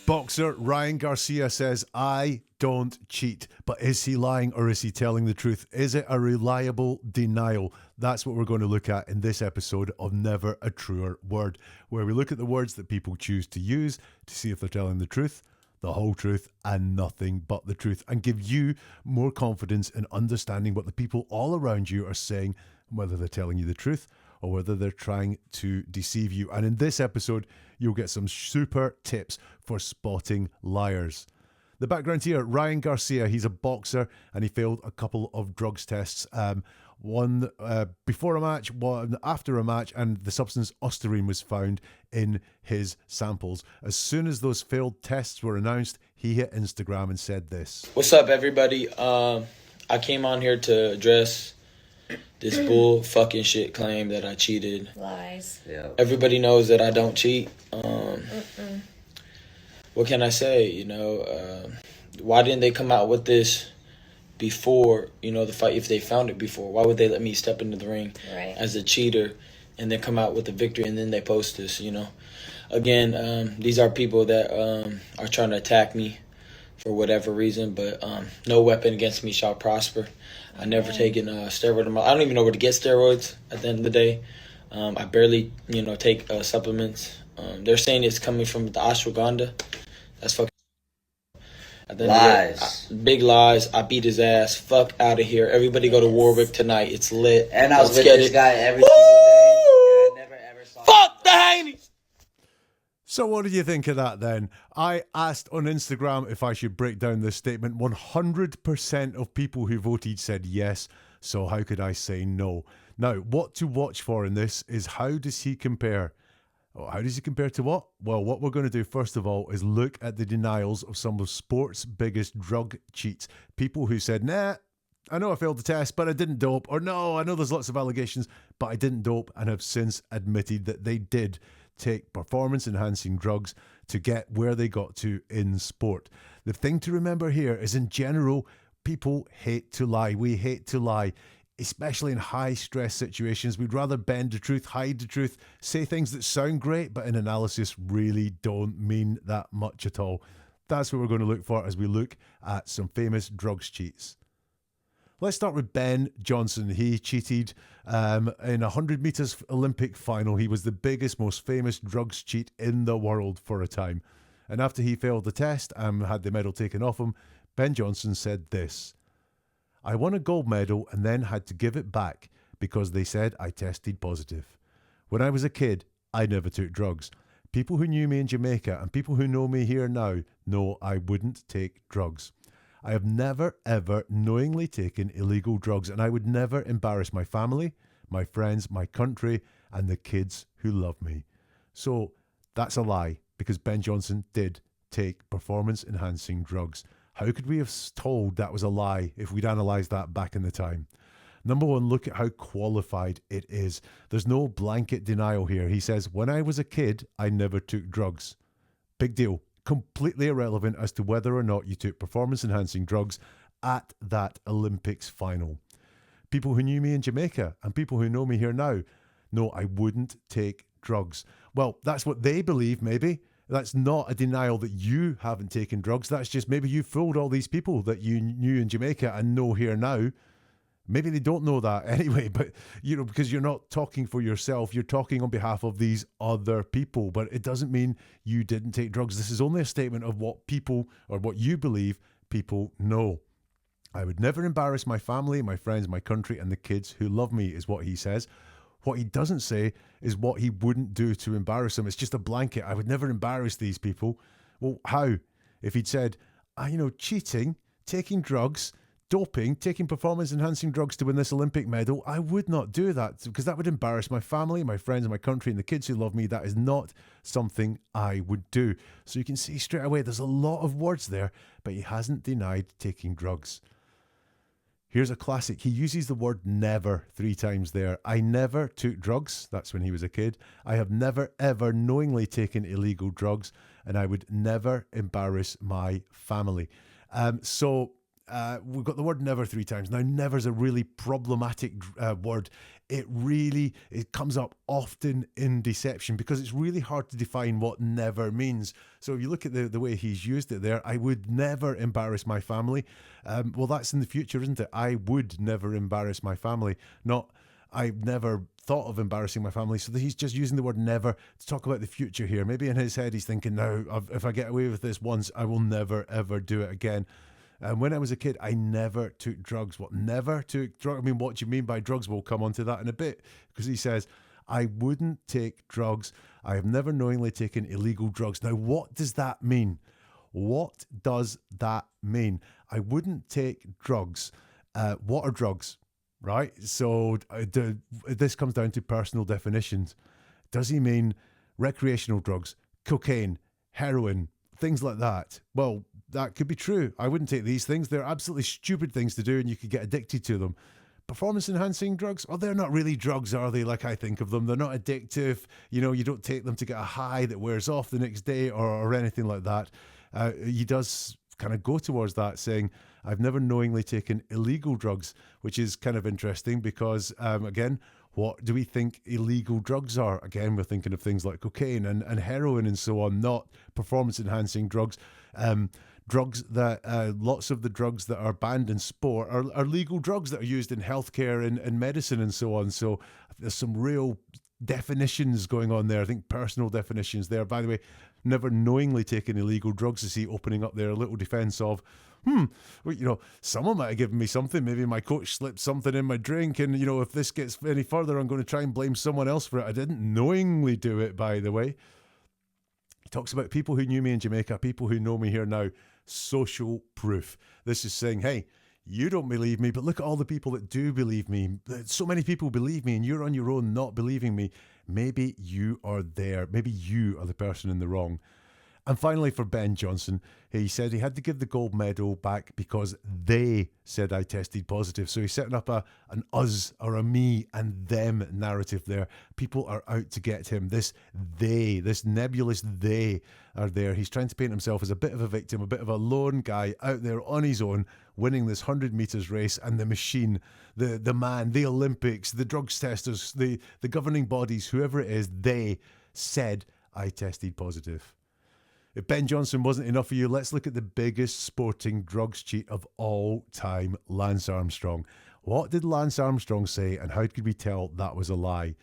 Boxer Ryan Garcia says, I don't cheat. But is he lying or is he telling the truth? Is it a reliable denial? That's what we're going to look at in this episode of Never a Truer Word, where we look at the words that people choose to use to see if they're telling the truth, the whole truth, and nothing but the truth, and give you more confidence in understanding what the people all around you are saying, whether they're telling you the truth or whether they're trying to deceive you. And in this episode, you'll get some super tips for spotting liars. The background here, Ryan Garcia, he's a boxer and he failed a couple of drugs tests. One before a match, one after a match, and the substance ostarine was found in his samples. As soon as those failed tests were announced, he hit Instagram and said this. What's up, everybody? I came on here to address this bull fucking shit claim that I cheated. Lies. Yeah. Everybody knows that I don't cheat. What can I say? You know, why didn't they come out with this before, you know, the fight? If they found it before, why would they let me step into the ring as a cheater and then come out with the victory and then they post this, you know? Again, these are people that are trying to attack me for whatever reason, but no weapon against me shall prosper. I never taken steroid. I don't even know where to get steroids at the end of the day. I barely, you know, take supplements. They're saying it's coming from the ashwagandha. That's fucking lies. Big lies. I beat his ass. Fuck out of here. Everybody go to Warwick tonight. It's lit. And I was with this guy every single day. And I never ever saw fuck the Haney's. So what do you think of that then? I asked on Instagram if I should break down this statement. 100% of people who voted said yes. So how could I say no? Now, what to watch for in this is how does he compare? How does he compare to what? Well, what we're going to do first of all is look at the denials of some of sport's biggest drug cheats. People who said, nah, I know I failed the test, but I didn't dope. Or no, I know there's lots of allegations, but I didn't dope, and have since admitted that they did take performance-enhancing drugs to get where they got to in sport. The thing to remember here is, in general, people hate to lie. We hate to lie, especially in high-stress situations. We'd rather bend the truth, hide the truth, say things that sound great, but in analysis really don't mean that much at all. That's what we're going to look for as we look at some famous drugs cheats. Let's start with Ben Johnson. He cheated in a 100 meters Olympic final. He was the biggest, most famous drugs cheat in the world for a time. And after he failed the test and had the medal taken off him, Ben Johnson said this: I won a gold medal and then had to give it back because they said I tested positive. When I was a kid, I never took drugs. People who knew me in Jamaica and people who know me here now know I wouldn't take drugs. I have never, ever knowingly taken illegal drugs, and I would never embarrass my family, my friends, my country, and the kids who love me. So that's a lie, because Ben Johnson did take performance-enhancing drugs. How could we have told that was a lie if we'd analysed that back in the time? Number one, look at how qualified it is. There's no blanket denial here. He says, when I was a kid, I never took drugs. Big deal. Completely irrelevant as to whether or not you took performance-enhancing drugs at that Olympics final. People who knew me in Jamaica and people who know me here now know I wouldn't take drugs. Well, that's what they believe, maybe. That's not a denial that you haven't taken drugs. That's just maybe you fooled all these people that you knew in Jamaica and know here now. Maybe they don't know that anyway, but, you know, because you're not talking for yourself, you're talking on behalf of these other people, but it doesn't mean you didn't take drugs. This is only a statement of what people, or what you believe people know. I would never embarrass my family, my friends, my country, and the kids who love me, is what he says. What he doesn't say is what he wouldn't do to embarrass them. It's just a blanket. I would never embarrass these people. Well, how? If he'd said, cheating, taking drugs, doping, taking performance-enhancing drugs to win this Olympic medal, I would not do that because that would embarrass my family, my friends, my country, and the kids who love me. That is not something I would do. So you can see straight away there's a lot of words there, but he hasn't denied taking drugs. Here's a classic. He uses the word never 3 times there. I never took drugs. That's when he was a kid. I have never, ever knowingly taken illegal drugs, and I would never embarrass my family. We've got the word never 3 times. Now, never is a really problematic word. it comes up often in deception because it's really hard to define what never means. So if you look at the way he's used it there, I would never embarrass my family. Well, that's in the future, isn't it? I would never embarrass my family, not I never thought of embarrassing my family. So he's just using the word never to talk about the future here. Maybe in his head he's thinking, now, if I get away with this once, I will never, ever do it again. When I was a kid, I never took drugs. What, never took drugs? I mean, what do you mean by drugs? We'll come on to that in a bit, because he says, I wouldn't take drugs. I have never knowingly taken illegal drugs. Now, what does that mean? What does that mean? I wouldn't take drugs. What are drugs? Right? So this comes down to personal definitions. Does he mean recreational drugs, cocaine, heroin, things like that? Well, that could be true. I wouldn't take these things. They're absolutely stupid things to do and you could get addicted to them. Performance enhancing drugs? Well, they're not really drugs, are they? Like I think of them. They're not addictive. You know, you don't take them to get a high that wears off the next day or anything like that. He does kind of go towards that, saying, I've never knowingly taken illegal drugs, which is kind of interesting because, again, what do we think illegal drugs are? Again, we're thinking of things like cocaine and heroin and so on, not performance-enhancing drugs. Drugs that, lots of the drugs that are banned in sport are legal drugs that are used in healthcare and medicine and so on. So there's some real definitions going on there. I think personal definitions there. By the way, never knowingly taken illegal drugs, to see opening up there a little defense of, well, you know, someone might have given me something. Maybe my coach slipped something in my drink. And, you know, if this gets any further, I'm going to try and blame someone else for it. I didn't knowingly do it, by the way. He talks about people who knew me in Jamaica, people who know me here now. Social proof. This is saying, hey, you don't believe me, but look at all the people that do believe me. So many people believe me and you're on your own not believing me. Maybe you are there. Maybe you are the person in the wrong. And finally, for Ben Johnson, he said he had to give the gold medal back because they said I tested positive. So he's setting up an us or a me and them narrative there. People are out to get him. This nebulous they are there. He's trying to paint himself as a bit of a victim, a bit of a lone guy out there on his own, winning this 100 meters race, and the machine, the man, the Olympics, the drugs testers, the governing bodies, whoever it is, they said I tested positive. If Ben Johnson wasn't enough for you, let's look at the biggest sporting drugs cheat of all time, Lance Armstrong. What did Lance Armstrong say, and how could we tell that was a lie?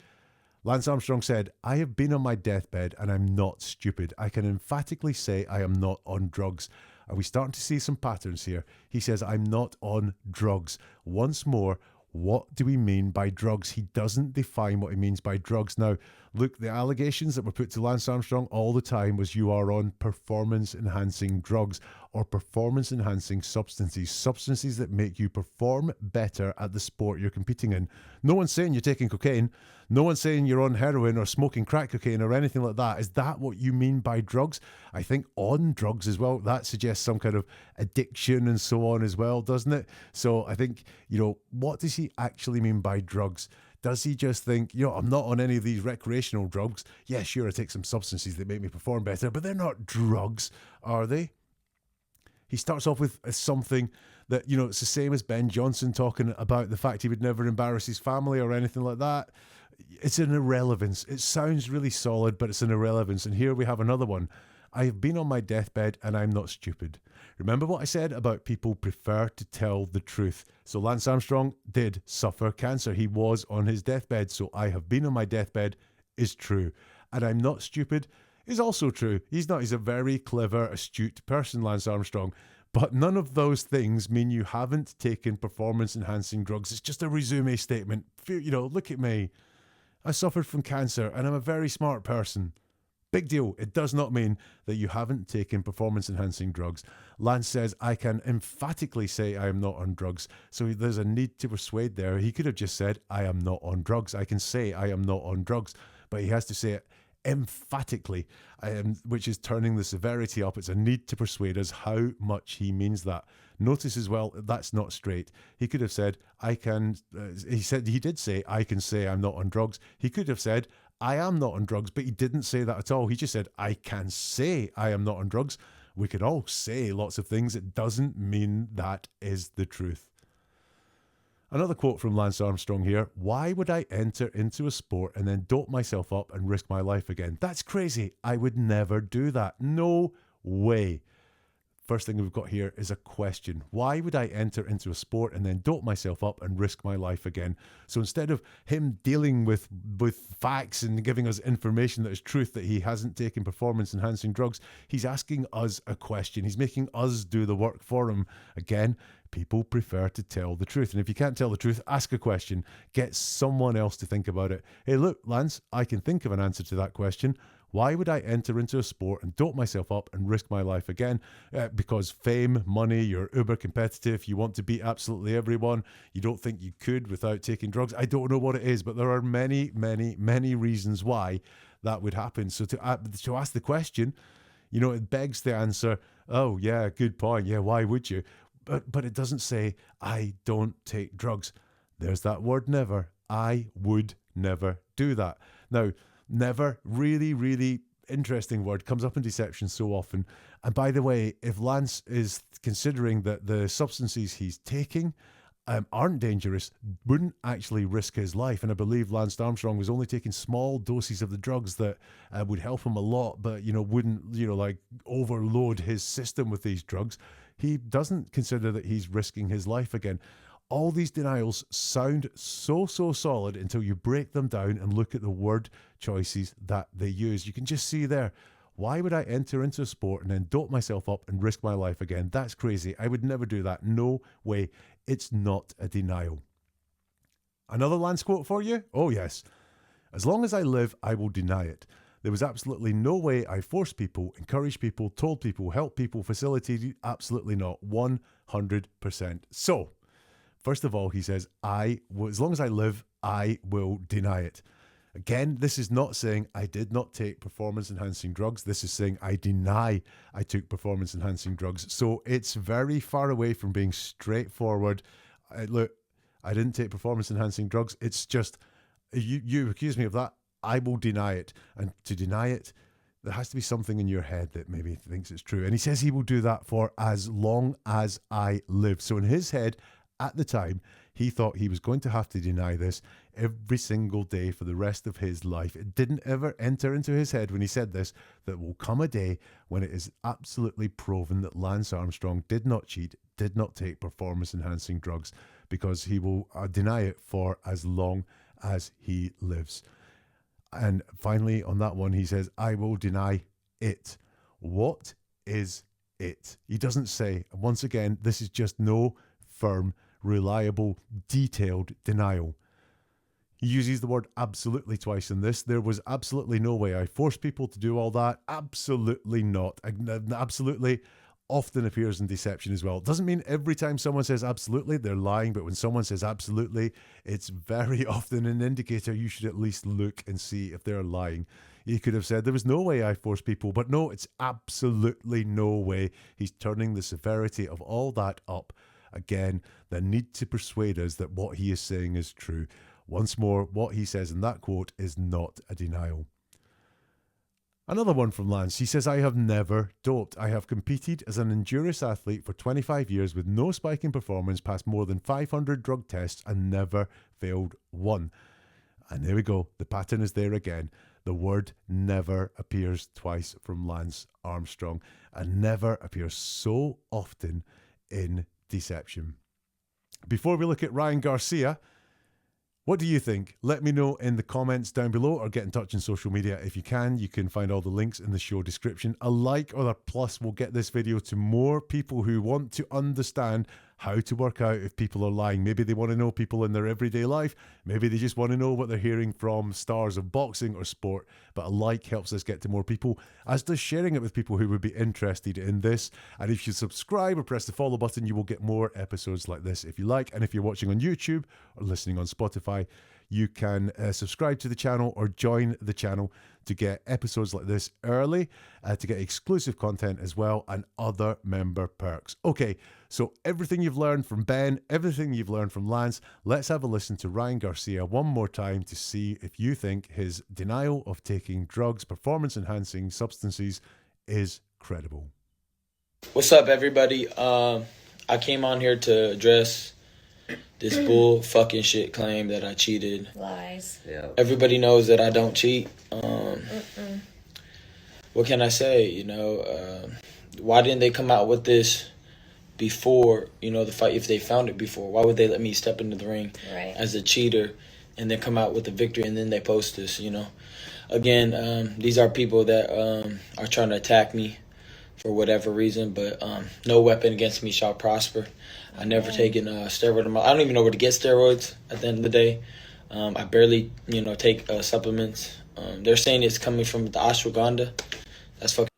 Lance Armstrong said, I have been on my deathbed and I'm not stupid. I can emphatically say I am not on drugs. Are we starting to see some patterns here? He says, I'm not on drugs. Once more, what do we mean by drugs? He doesn't define what he means by drugs. Now, look, the allegations that were put to Lance Armstrong all the time was you are on performance-enhancing drugs or performance-enhancing substances that make you perform better at the sport you're competing in. No one's saying you're taking cocaine. No one's saying you're on heroin or smoking crack cocaine or anything like that. Is that what you mean by drugs? I think on drugs as well, that suggests some kind of addiction and so on as well, doesn't it? So I think, you know, what does he actually mean by drugs? Does he just think, you know, I'm not on any of these recreational drugs. Yeah, sure, I take some substances that make me perform better, but they're not drugs, are they? He starts off with something that, you know, it's the same as Ben Johnson talking about the fact he would never embarrass his family or anything like that. It's an irrelevance. It sounds really solid, but it's an irrelevance. And here we have another one. I have been on my deathbed and I'm not stupid. Remember what I said about people prefer to tell the truth. So Lance Armstrong did suffer cancer. He was on his deathbed. So I have been on my deathbed is true. And I'm not stupid is also true. He's not. He's a very clever, astute person, Lance Armstrong. But none of those things mean you haven't taken performance-enhancing drugs. It's just a resume statement. You know, look at me. I suffered from cancer and I'm a very smart person. Big deal. It does not mean that you haven't taken performance-enhancing drugs. Lance says, I can emphatically say I am not on drugs. So there's a need to persuade there. He could have just said, I am not on drugs. I can say I am not on drugs. But he has to say it emphatically, which is turning the severity up. It's a need to persuade us how much he means that. Notice as well, that's not straight. He could have said, he did say, I can say I'm not on drugs. He could have said, I am not on drugs, but he didn't say that at all. He just said, I can say I am not on drugs. We could all say lots of things. It doesn't mean that is the truth. Another quote from Lance Armstrong here. Why would I enter into a sport and then dope myself up and risk my life again? That's crazy. I would never do that. No way. First thing we've got here is a question. Why would I enter into a sport and then dope myself up and risk my life again? So instead of him dealing with facts and giving us information that is truth that he hasn't taken performance-enhancing drugs, he's asking us a question. He's making us do the work for him. Again, people prefer to tell the truth. And if you can't tell the truth, ask a question. Get someone else to think about it. Hey, look, Lance, I can think of an answer to that question. Why would I enter into a sport and dope myself up and risk my life again? Because fame, money, you're uber competitive, you want to beat absolutely everyone, you don't think you could without taking drugs. I don't know what it is, but there are many, many, many reasons why that would happen. So to ask the question, you know, it begs the answer, oh yeah, good point. Yeah, why would you? But it doesn't say, I don't take drugs. There's that word never. I would never do that. Now, never, really, really interesting word, comes up in deception so often. And by the way, if Lance is considering that the substances he's taking aren't dangerous, wouldn't actually risk his life. And I believe Lance Armstrong was only taking small doses of the drugs that would help him a lot, but, you know, wouldn't, you know, like overload his system with these drugs. He doesn't consider that he's risking his life again. All these denials sound so solid until you break them down and look at the word choices that they use. You can just see there, why would I enter into a sport and then dope myself up and risk my life again? That's crazy. I would never do that. No way. It's not a denial. Another Lance quote for you? Oh yes. As long as I live, I will deny it. There was absolutely no way I forced people, encouraged people, told people, helped people, facilitated. Absolutely not. 100%. So, first of all, he says, as long as I live, I will deny it. Again, this is not saying I did not take performance-enhancing drugs. This is saying I deny I took performance-enhancing drugs. So it's very far away from being straightforward. Look, I didn't take performance-enhancing drugs. It's just, you accuse me of that, I will deny it. And to deny it, there has to be something in your head that maybe thinks it's true. And he says he will do that for as long as I live. So in his head, at the time, he thought he was going to have to deny this every single day for the rest of his life. It didn't ever enter into his head when he said this, that will come a day when it is absolutely proven that Lance Armstrong did not cheat, did not take performance-enhancing drugs, because he will deny it for as long as he lives. And finally, on that one, he says, I will deny it. What is it? He doesn't say. Once again, this is just no firm, reliable, detailed denial. He uses the word absolutely twice in this. There was absolutely no way I forced people to do all that. Absolutely not. Absolutely often appears in deception as well. It doesn't mean every time someone says absolutely, they're lying, but when someone says absolutely, it's very often an indicator you should at least look and see if they're lying. He could have said there was no way I forced people, but no, it's absolutely no way. He's turning the severity of all that up. Again, the need to persuade us that what he is saying is true. Once more, what he says in that quote is not a denial. Another one from Lance. He says, I have never doped. I have competed as an endurance athlete for 25 years with no spike in performance, passed more than 500 drug tests and never failed one. And there we go. The pattern is there again. The word never appears twice from Lance Armstrong, and never appears so often in deception. Before we look at Ryan Garcia, what do you think? Let me know in the comments down below, or get in touch on social media if you can. You can find all the links in the show description. A like or a plus will get this video to more people who want to understand how to work out if people are lying. Maybe they want to know people in their everyday life. Maybe they just want to know what they're hearing from stars of boxing or sport. But a like helps us get to more people, as does sharing it with people who would be interested in this. And if you subscribe or press the follow button, you will get more episodes like this if you like. And if you're watching on YouTube or listening on Spotify, you can subscribe to the channel or join the channel to get episodes like this early, to get exclusive content as well, and other member perks. Okay, so everything you've learned from Ben, everything you've learned from Lance, let's have a listen to Ryan Garcia one more time to see if you think his denial of taking drugs, performance-enhancing substances, is credible. What's up, everybody? I came on here to address this bull fucking shit claim that I cheated. Lies. Yeah. Everybody knows that I don't cheat. What can I say? Why didn't they come out with this before, the fight? If they found it before, why would they let me step into the ring as a cheater and then come out with a victory and then they post this, Again, these are people that are trying to attack me for whatever reason, but no weapon against me shall prosper. I never taken steroid. I don't even know where to get steroids at the end of the day. I barely, take supplements. They're saying it's coming from the ashwagandha. That's fucking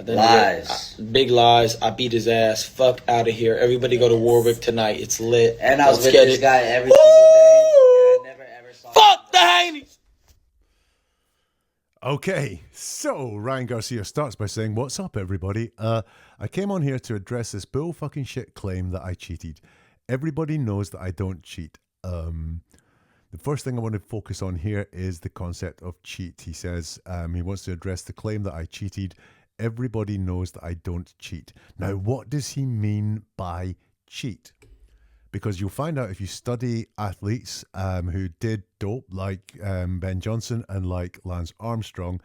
lies. Big lies. I beat his ass. Fuck out of here. Everybody go to Warwick tonight. It's lit. And I was Let's with this guy every single day. And I never ever saw Fuck the Haney's. Okay, so Ryan Garcia starts by saying, "What's up, everybody? I came on here to address this bull fucking shit claim that I cheated. Everybody knows that I don't cheat. The first thing I want to focus on here is the concept of cheat. He says he wants to address the claim that I cheated. Everybody knows that I don't cheat. Now, what does he mean by cheat? Because you'll find out if you study athletes who did dope, like Ben Johnson and like Lance Armstrong,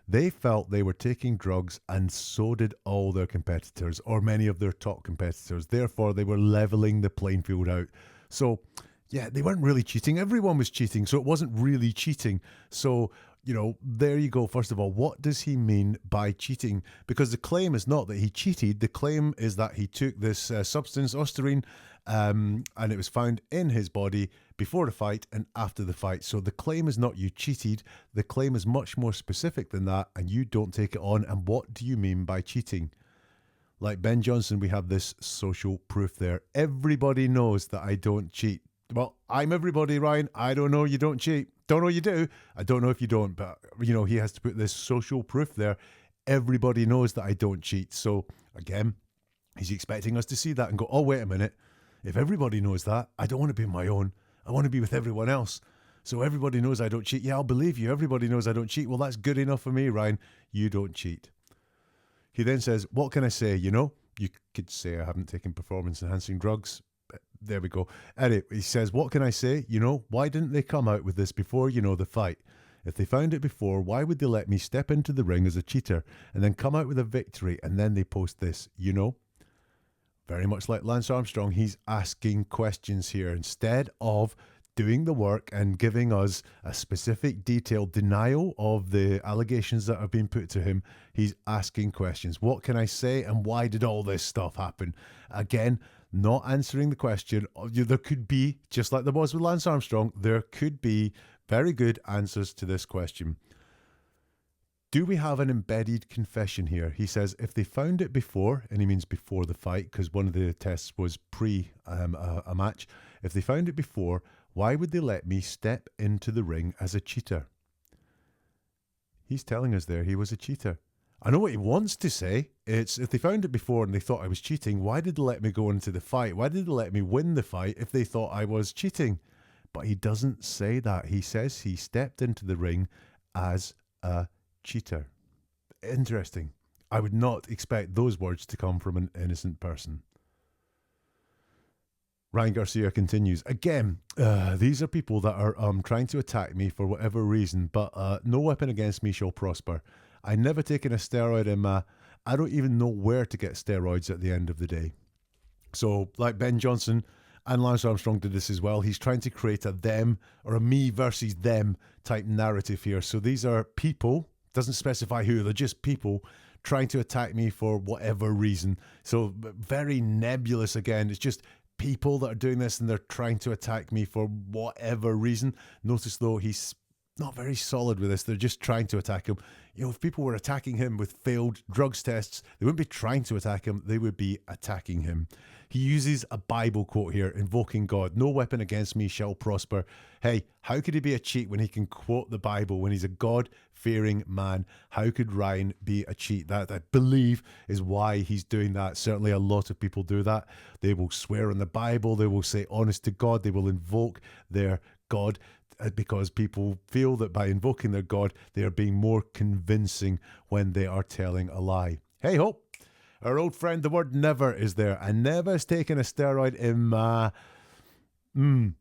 they felt they were taking drugs, and so did all their competitors, or many of their top competitors. Therefore, they were leveling the playing field out. So, yeah, they weren't really cheating. Everyone was cheating, so it wasn't really cheating. So, there you go. First of all, what does he mean by cheating? Because the claim is not that he cheated. The claim is that he took this substance, ostarine, and it was found in his body before the fight and after the fight. So the claim is not you cheated. The claim is much more specific than that, and you don't take it on. And what do you mean by cheating? Like Ben Johnson, we have this social proof there. Everybody knows that I don't cheat. Well, I'm everybody, Ryan. I don't know you don't cheat. Don't know you do. I don't know if you don't, but, he has to put this social proof there. Everybody knows that I don't cheat. So, again, he's expecting us to see that and go, oh, wait a minute. If everybody knows that, I don't want to be on my own. I want to be with everyone else. So everybody knows I don't cheat. Yeah, I'll believe you. Everybody knows I don't cheat. Well, that's good enough for me, Ryan. You don't cheat. He then says, what can I say? You could say I haven't taken performance-enhancing drugs. There we go. Anyway, he says, what can I say? Why didn't they come out with this before, the fight? If they found it before, why would they let me step into the ring as a cheater and then come out with a victory and then they post this, Very much like Lance Armstrong, he's asking questions here. Instead of doing the work and giving us a specific detailed denial of the allegations that have been put to him, he's asking questions. What can I say and why did all this stuff happen? Again, not answering the question. There could be, just like there was with Lance Armstrong, there could be very good answers to this question. Do we have an embedded confession here? He says, if they found it before, and he means before the fight, because one of the tests was pre a match. If they found it before, why would they let me step into the ring as a cheater? He's telling us there he was a cheater. I know what he wants to say. It's, if they found it before and they thought I was cheating, why did they let me go into the fight? Why did they let me win the fight if they thought I was cheating? But he doesn't say that. He says he stepped into the ring as a cheater. Interesting. I would not expect those words to come from an innocent person. Ryan Garcia continues, again, these are people that are trying to attack me for whatever reason, but no weapon against me shall prosper. I never taken a steroid in I don't even know where to get steroids at the end of the day. So, like Ben Johnson and Lance Armstrong did this as well, he's trying to create a them or a me versus them type narrative here. So these are people, doesn't specify who, they're just people trying to attack me for whatever reason. So very nebulous again. It's just people that are doing this and they're trying to attack me for whatever reason. Notice though, he's not very solid with this. They're just trying to attack him. If people were attacking him with failed drugs tests, they wouldn't be trying to attack him. They would be attacking him. He uses a Bible quote here, invoking God. No weapon against me shall prosper. Hey, how could he be a cheat when he can quote the Bible, when he's a God-fearing man? How could Ryan be a cheat? That, I believe, is why he's doing that. Certainly a lot of people do that. They will swear on the Bible. They will say honest to God. They will invoke their God, because people feel that by invoking their God, they are being more convincing when they are telling a lie. Hey ho! Our old friend, the word never is there. I never has taken a steroid in my... I'm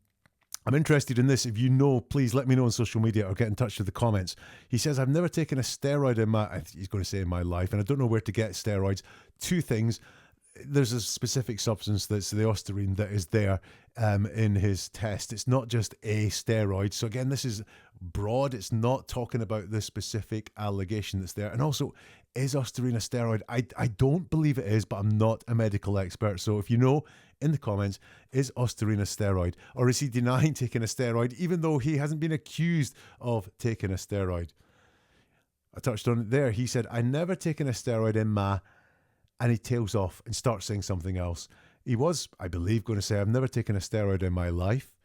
interested in this. If you know, please let me know on social media or get in touch with the comments. He says, I've never taken a steroid in my... He's going to say in my life, and I don't know where to get steroids. Two things. There's a specific substance that's the ostarine that is there in his test. It's not just a steroid. So again, this is broad. It's not talking about the specific allegation that's there. And also, is ostarine a steroid? I don't believe it is, but I'm not a medical expert. So if you know, in the comments, is ostarine a steroid? Or is he denying taking a steroid even though he hasn't been accused of taking a steroid? I touched on it there. He said, I never taken a steroid in my... And he tails off and starts saying something else. He was, I believe, going to say, I've never taken a steroid in my life.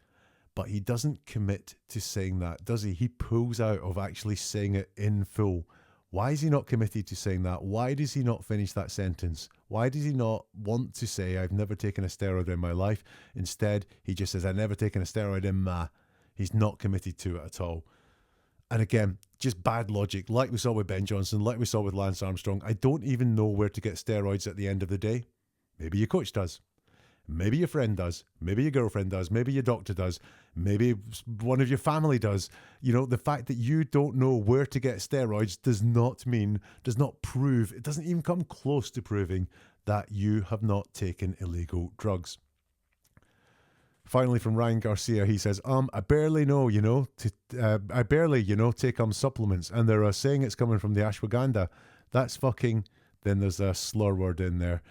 But he doesn't commit to saying that, does he? He pulls out of actually saying it in full. Why is he not committed to saying that? Why does he not finish that sentence? Why does he not want to say, I've never taken a steroid in my life? Instead, he just says, I've never taken a steroid in my... He's not committed to it at all. And again, just bad logic, like we saw with Ben Johnson, like we saw with Lance Armstrong. I don't even know where to get steroids at the end of the day. Maybe your coach does. Maybe your friend does. Maybe your girlfriend does. Maybe your doctor does. Maybe one of your family does. You know, the fact that you don't know where to get steroids does not prove, it doesn't even come close to proving that you have not taken illegal drugs. Finally, from Ryan Garcia, he says, I barely know, take supplements, and they're saying it's coming from the ashwagandha. That's fucking, then there's a slur word in there.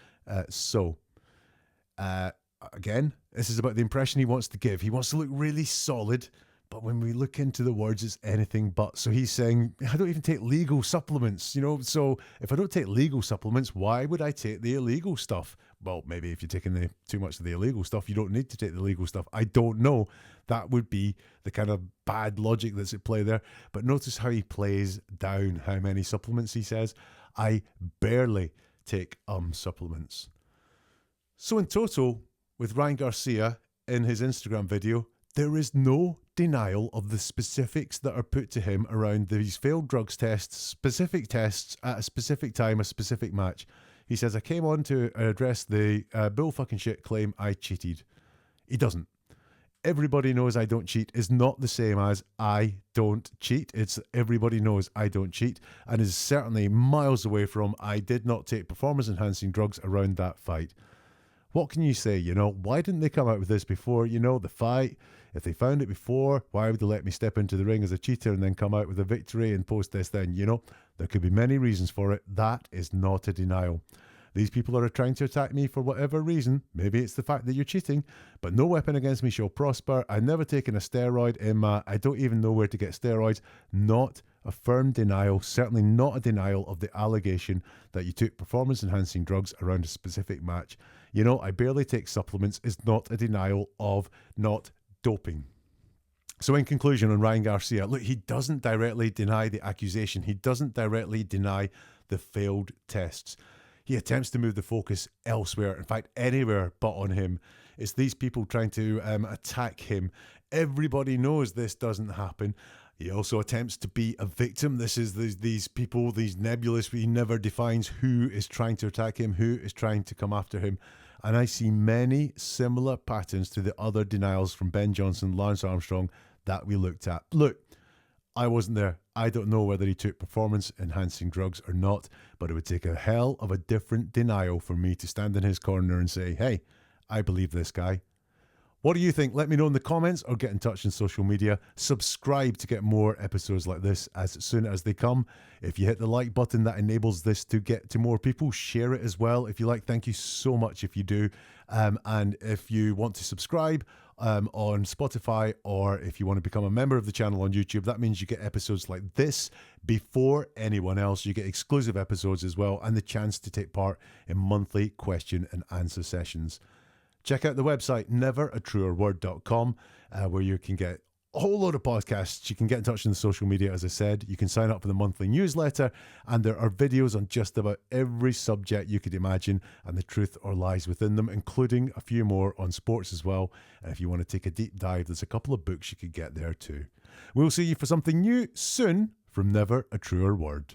Again, this is about the impression he wants to give. He wants to look really solid, but when we look into the words, it's anything but. So he's saying, I don't even take legal supplements, so if I don't take legal supplements, why would I take the illegal stuff? Well, maybe if you're taking too much of the illegal stuff, you don't need to take the legal stuff. I don't know. That would be the kind of bad logic that's at play there. But notice how he plays down how many supplements he says. I barely take supplements. So in total, with Ryan Garcia in his Instagram video, there is no denial of the specifics that are put to him around these failed drugs tests, specific tests at a specific time, a specific match. He says, I came on to address the bull fucking shit claim I cheated. He doesn't. Everybody knows I don't cheat is not the same as I don't cheat. It's everybody knows I don't cheat, and is certainly miles away from I did not take performance enhancing drugs around that fight. What can you say? Why didn't they come out with this before, the fight? If they found it before, why would they let me step into the ring as a cheater and then come out with a victory and post this then? There could be many reasons for it. That is not a denial. These people are trying to attack me for whatever reason. Maybe it's the fact that you're cheating, but no weapon against me shall prosper. I've never taken a steroid in my... I don't even know where to get steroids. Not a firm denial, certainly not a denial of the allegation that you took performance-enhancing drugs around a specific match. I barely take supplements is not a denial of not doping. So in conclusion on Ryan Garcia, look, he doesn't directly deny the accusation. He doesn't directly deny the failed tests. He attempts to move the focus elsewhere, in fact, anywhere but on him. It's these people trying to attack him. Everybody knows this doesn't happen. He also attempts to be a victim. This is these people, these nebulous, he never defines who is trying to attack him, who is trying to come after him. And I see many similar patterns to the other denials from Ben Johnson, Lance Armstrong that we looked at. Look, I wasn't there. I don't know whether he took performance-enhancing drugs or not, but it would take a hell of a different denial for me to stand in his corner and say, hey, I believe this guy. What do you think? Let me know in the comments or get in touch on social media. Subscribe to get more episodes like this as soon as they come. If you hit the like button, that enables this to get to more people. Share it as well if you like. Thank you so much if you do. And if you want to subscribe on Spotify, or if you want to become a member of the channel on YouTube, that means you get episodes like this before anyone else. You get exclusive episodes as well, and the chance to take part in monthly question and answer sessions. Check out the website, neveratruerword.com, where you can get a whole load of podcasts. You can get in touch on the social media, as I said. You can sign up for the monthly newsletter, and there are videos on just about every subject you could imagine and the truth or lies within them, including a few more on sports as well. And if you want to take a deep dive, there's a couple of books you could get there too. We'll see you for something new soon from Never a Truer Word.